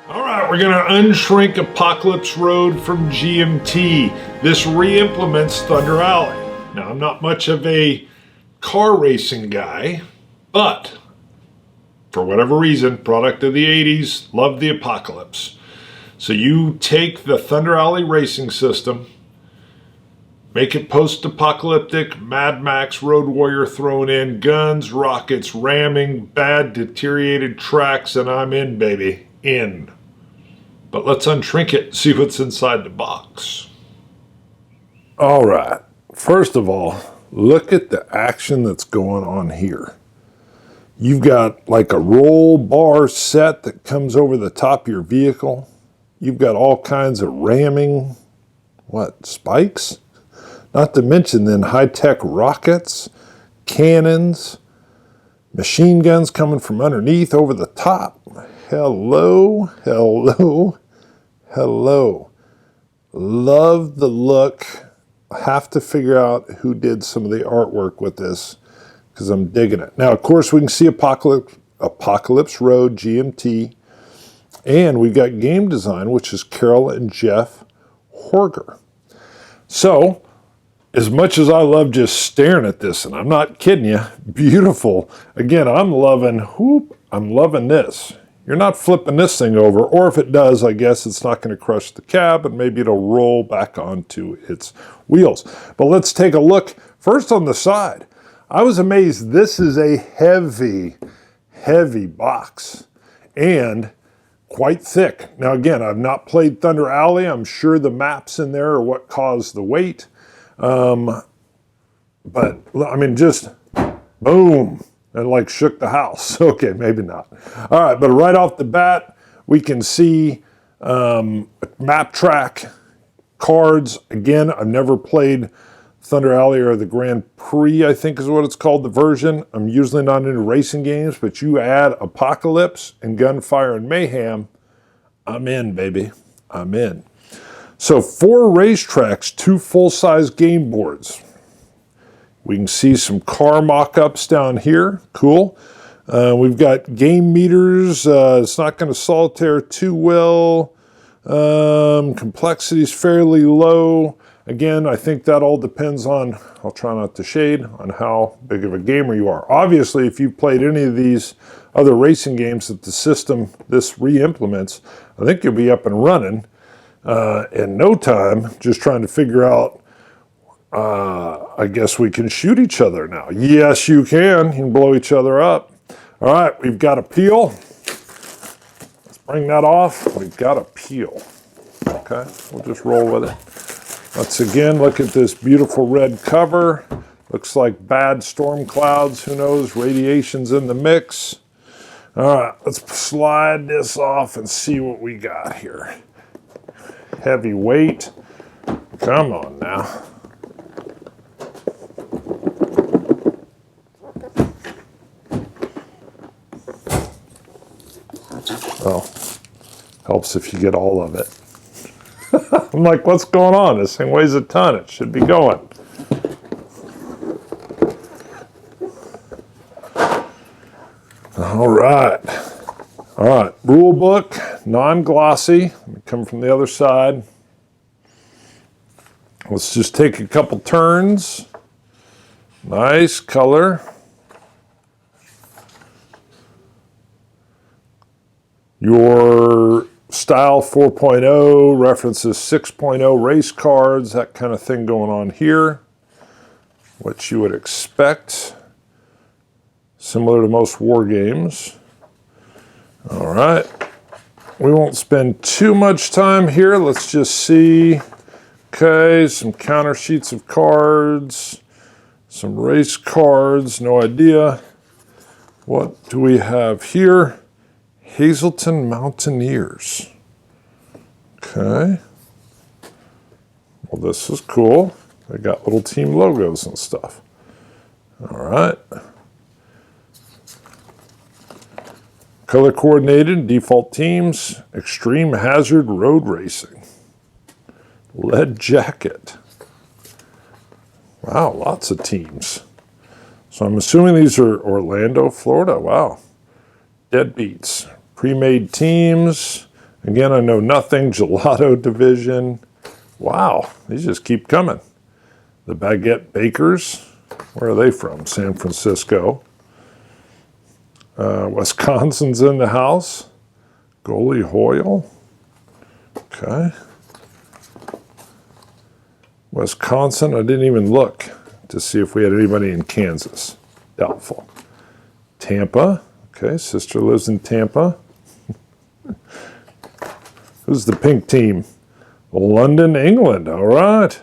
All right, we're gonna unshrink Apocalypse Road from GMT. This re-implements Thunder Alley. Now, I'm not much of a car racing guy, but for whatever reason, product of the 80s, love the Apocalypse. So you take the Thunder Alley racing system, make it post-apocalyptic, Mad Max, Road Warrior thrown in, guns, rockets, ramming, bad deteriorated tracks, and I'm in, baby, in. But let's unshrink it, see what's inside the box. All right, first of all, look at the action that's going on here. You've got like a roll bar set that comes over the top of your vehicle. You've got all kinds of ramming, spikes? Not to mention then high-tech rockets, cannons, machine guns coming from underneath over the top. Hello, hello, hello. Love the look. Have to figure out who did some of the artwork with this because I'm digging it. Now, of course, we can see Apocalypse Road, GMT, and we've got game design, which is Carol and Jeff Horger. So, as much as I love just staring at this, and I'm not kidding you, beautiful. Again, I'm loving this. You're not flipping this thing over, or if it does, I guess it's not going to crush the cab, and maybe it'll roll back onto its wheels. But let's take a look first on the side. I was amazed. This is a heavy, heavy box, and quite thick. Now again, I've not played Thunder Alley. I'm sure the maps in there are what caused the weight. But I mean, just boom, and like shook the house. Okay, maybe not. All right, but right off the bat, we can see map track, cards. Again, I've never played Thunder Alley or the Grand Prix, I think is what it's called, the version. I'm usually not into racing games, but you add Apocalypse and Gunfire and Mayhem, I'm in, baby. I'm in. So 4 racetracks, 2 full-size game boards. We can see some car mock-ups down here. Cool. We've got game meters. It's not going to solitaire too well. Complexity is fairly low. Again, I think that all depends on, I'll try not to shade, on how big of a gamer you are. Obviously, if you've played any of these other racing games that the system, this re-implements, I think you'll be up and running in no time, just trying to figure out, I guess we can shoot each other now. Yes, you can. You can blow each other up. All right, we've got a peel. Let's bring that off. We've got a peel. Okay, we'll just roll with it. Let's again look at this beautiful red cover. Looks like bad storm clouds. Who knows? Radiation's in the mix. All right, let's slide this off and see what we got here. Heavy weight. Come on now. Well, helps if you get all of it. I'm like, what's going on? This thing weighs a ton. It should be going. All right. All right. Rule book, non-glossy. Let me come from the other side. Let's just take a couple turns. Nice color. Your style 4.0 references 6.0 race cards, that kind of thing going on here. What you would expect, similar to most war games. All right, we won't spend too much time here. Let's just see. Okay, some counter sheets of cards, some race cards, no idea. What do we have here? Hazelton Mountaineers. Okay. Well, this is cool. They got little team logos and stuff. All right. Color coordinated, default teams, extreme hazard road racing. Lead jacket. Wow, lots of teams. So I'm assuming these are Orlando, Florida. Wow. Deadbeats. Pre-made teams. Again, I know nothing. Gelato division. Wow, these just keep coming. The baguette bakers. Where are they from? San Francisco. Wisconsin's in the house. Goalie Hoyle. Okay. Wisconsin, I didn't even look to see if we had anybody in Kansas. Doubtful. Tampa. Okay, sister lives in Tampa. Who's the pink team? London, England. All right.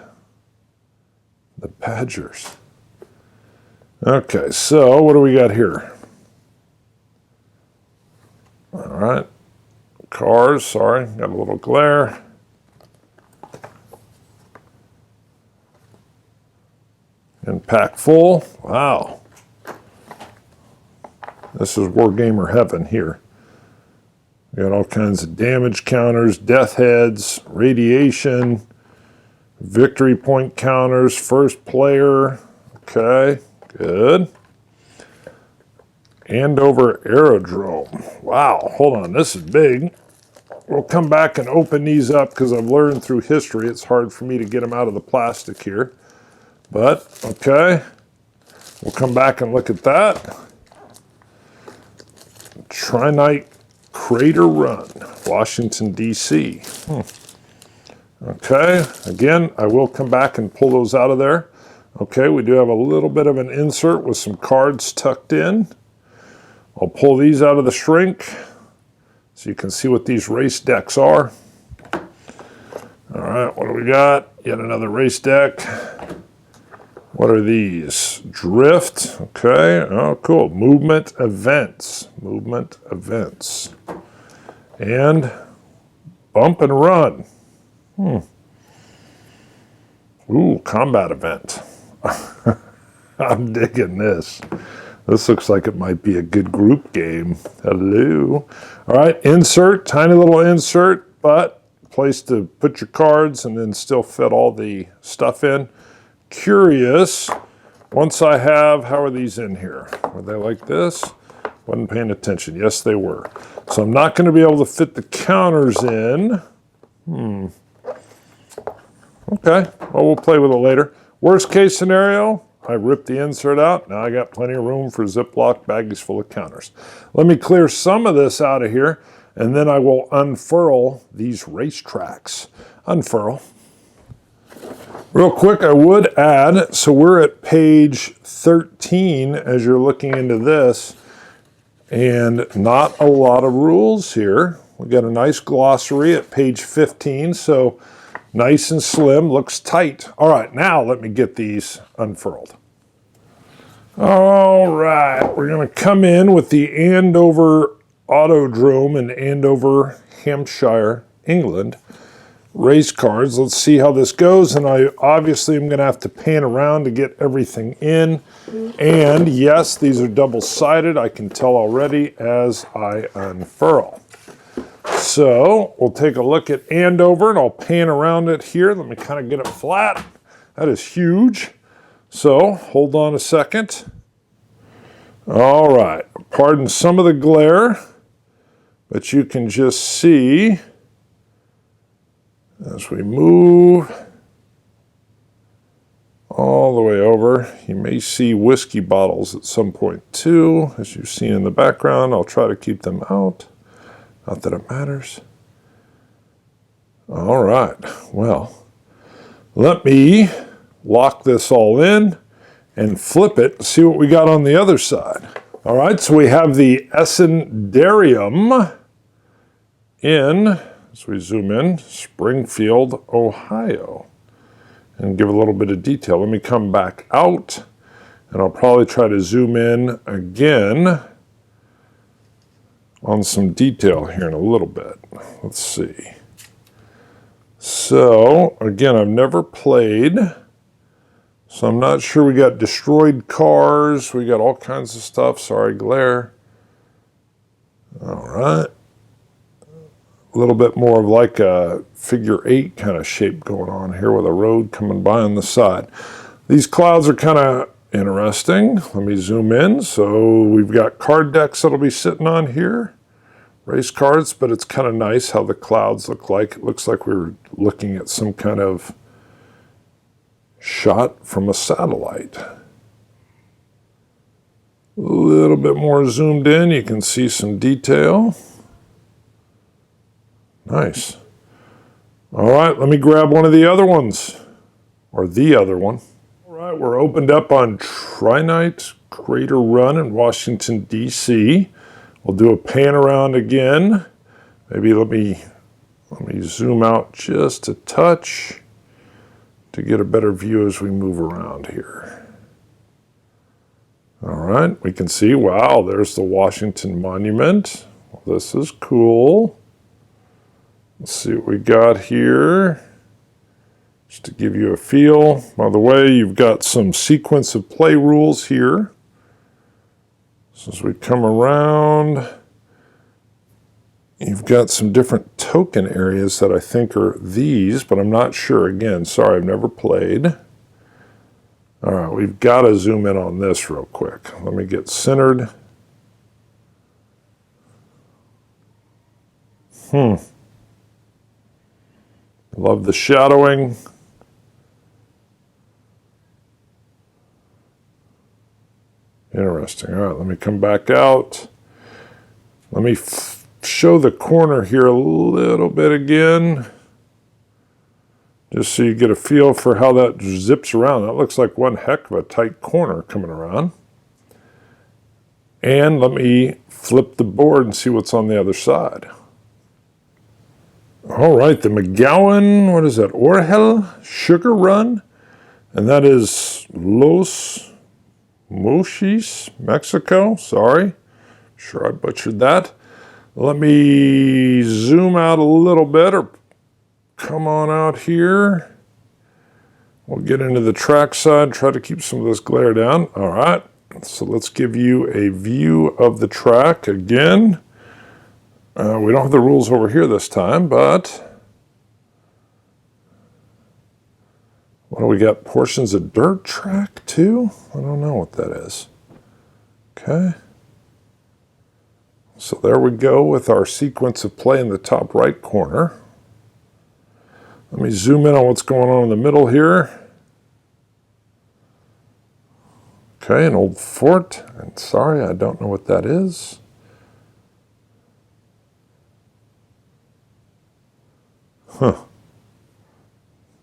The Badgers. Okay, so what do we got here? All right. Cars, sorry, got a little glare. And pack full. Wow. This is Wargamer heaven here. We got all kinds of damage counters, death heads, radiation, victory point counters, first player. Okay, good. Andover Aerodrome. Wow, hold on, this is big. We'll come back and open these up because I've learned through history it's hard for me to get them out of the plastic here. But, okay, we'll come back and look at that. Trinite Crater Run, Washington, D.C. Okay, again, I will come back and pull those out of there. Okay, we do have a little bit of an insert with some cards tucked in. I'll pull these out of the shrink so you can see what these race decks are. All right, what do we got? Yet another race deck. What are these? Drift, okay, oh cool. Movement events, And bump and run. Ooh, combat event. I'm digging this. This looks like it might be a good group game. Hello. All right, insert, tiny little insert, but place to put your cards and then still fit all the stuff in. Curious, once I have, how are these in here? Were they like this? Wasn't paying attention. Yes, they were. So I'm not going to be able to fit the counters in. Okay, well, we'll play with it later. Worst case scenario, I rip the insert out. Now I got plenty of room for Ziploc baggies full of counters. Let me clear some of this out of here, and then I will unfurl these racetracks. Unfurl. Real quick, I would add, so we're at page 13 as you're looking into this, and not a lot of rules here. We got a nice glossary at page 15, so nice and slim, looks tight. All right, now let me get these unfurled. All right, we're gonna come in with the Andover Autodrome in Andover, Hampshire, England. Race cards. Let's see how this goes, and I obviously am going to have to pan around to get everything in. And yes, these are double-sided. I can tell already as I unfurl. So we'll take a look at Andover, and I'll pan around it here. Let me kind of get it flat. That is huge. So hold on a second. All right. Pardon some of the glare, but you can just see as we move all the way over. You may see whiskey bottles at some point too, as you've seen in the background. I'll try to keep them out. Not that it matters. All right, well, let me lock this all in and flip it and see what we got on the other side. All right, so we have the Essendarium in, as we zoom in, Springfield, Ohio, and give a little bit of detail. Let me come back out, and I'll probably try to zoom in again on some detail here in a little bit. Let's see. So, again, I've never played, so I'm not sure. We got destroyed cars. We got all kinds of stuff. Sorry, glare. All right. A little bit more of like a figure 8 kind of shape going on here with a road coming by on the side. These clouds are kind of interesting. Let me zoom in. So we've got card decks that'll be sitting on here. race cards, but it's kind of nice how the clouds look like. It looks like we were looking at some kind of shot from a satellite. A little bit more zoomed in, you can see some detail. Nice. All right, let me grab one of the other ones, or the other one. All right, we're opened up on Trinite Crater Run in Washington, D.C. We'll do a pan around again. Maybe let me zoom out just a touch to get a better view as we move around here. All right, we can see, wow, there's the Washington Monument. Well, this is cool. Let's see what we got here. Just to give you a feel. By the way, you've got some sequence of play rules here. So as we come around, you've got some different token areas that I think are these, but I'm not sure. Again, sorry, I've never played. All right, we've got to zoom in on this real quick. Let me get centered. Love the shadowing. Interesting. All right, let me come back out. Let me show the corner here a little bit again, just so you get a feel for how that zips around. That looks like one heck of a tight corner coming around. And let me flip the board and see what's on the other side. All right, the McGowan, what is that, Orhel Sugar Run, and that is Los Mochis, Mexico. Sorry, sure I butchered that. Let me zoom out a little bit, or come on out here. We'll get into the track side, try to keep some of this glare down. All right, so let's give you a view of the track again. We don't have the rules over here this time, but what do we got? Portions of dirt track too? I don't know what that is. Okay. So there we go with our sequence of play in the top right corner. Let me zoom in on what's going on in the middle here. Okay, an old fort. And sorry, I don't know what that is. Huh.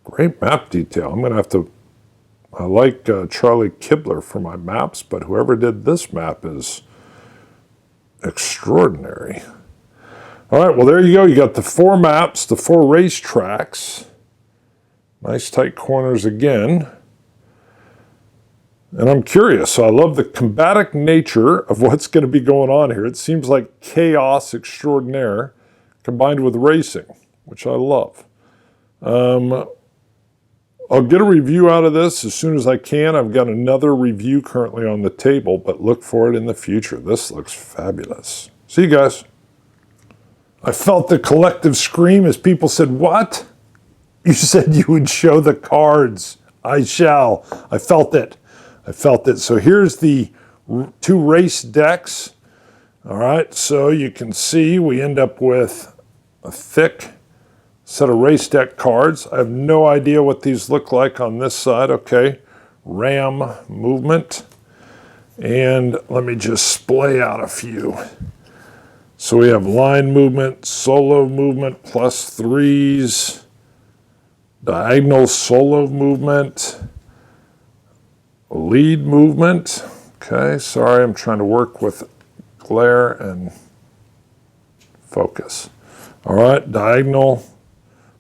Great map detail. I'm going to have to, I like Charlie Kibler for my maps, but whoever did this map is extraordinary. All right, well, there you go. You got the 4 maps, the 4 race tracks. Nice tight corners again. And I'm curious. So I love the combatic nature of what's going to be going on here. It seems like chaos extraordinaire combined with racing, which I love. I'll get a review out of this as soon as I can. I've got another review currently on the table, but look for it in the future. This looks fabulous. See you guys. I felt the collective scream as people said, "What? You said you would show the cards." I shall. I felt it. I felt it. So here's the 2 race decks. All right, so you can see we end up with a thick set of race deck cards. I have no idea what these look like on this side. Okay, ram movement. And let me just splay out a few. So we have line movement, solo movement, +3s, diagonal solo movement, lead movement. Okay, sorry, I'm trying to work with glare and focus. All right, diagonal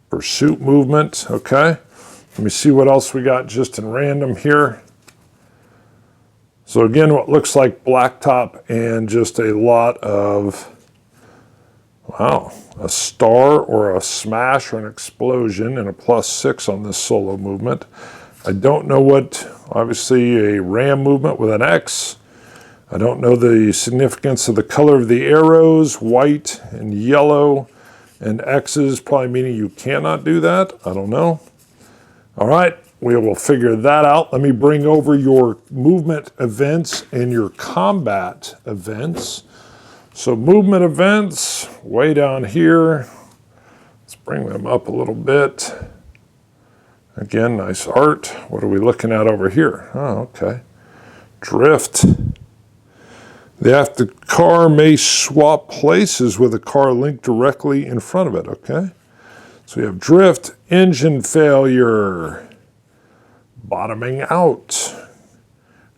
pursuit movement. Okay, let me see what else we got just in random here. So again, what looks like blacktop and just a lot of, wow, a star or a smash or an explosion and a +6 on this solo movement. I don't know what, obviously a ram movement with an X. I don't know the significance of the color of the arrows, white and yellow, and X's probably meaning you cannot do that. I don't know. All right, we will figure that out. Let me bring over your movement events and your combat events. So movement events, way down here. Let's bring them up a little bit. Again, nice art. What are we looking at over here? Oh, okay. Drift. The car may swap places with a car linked directly in front of it, okay? So we have drift, engine failure, bottoming out,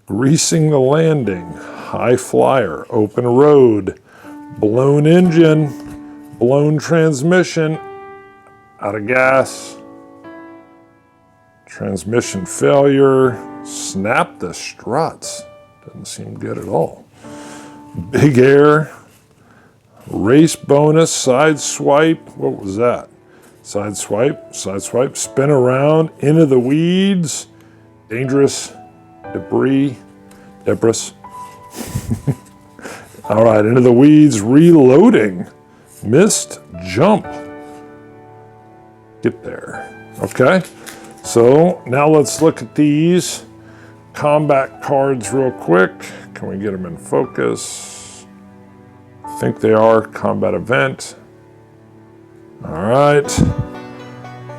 greasing the landing, high flyer, open road, blown engine, blown transmission, out of gas, transmission failure, snap the struts. Doesn't seem good at all. Big air, race bonus, side swipe. What was that? Side swipe, spin around, into the weeds, dangerous, debris. All right, into the weeds, reloading, missed jump. Get there, okay? So now let's look at these combat cards real quick. Can we get them in focus? I think they are. Combat event. All right.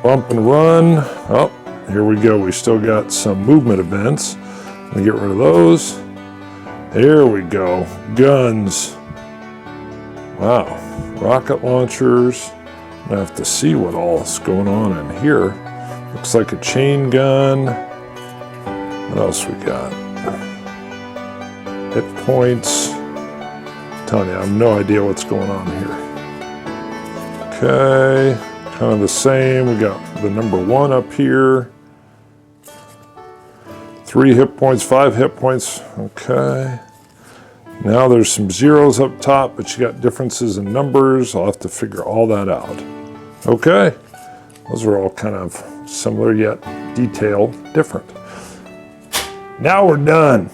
Bump and run. Oh, here we go. We still got some movement events. Let me get rid of those. There we go. Guns. Wow. Rocket launchers. I'm gonna have to see what all is going on in here. Looks like a chain gun. What else we got? Hit points. I'm telling you, I have no idea what's going on here. Okay, kind of the same. We got the number 1 up here. 3 hit points, 5 hit points. Okay. Now there's some zeros up top, but you got differences in numbers. I'll have to figure all that out. Okay. Those are all kind of similar yet detailed different. Now we're done.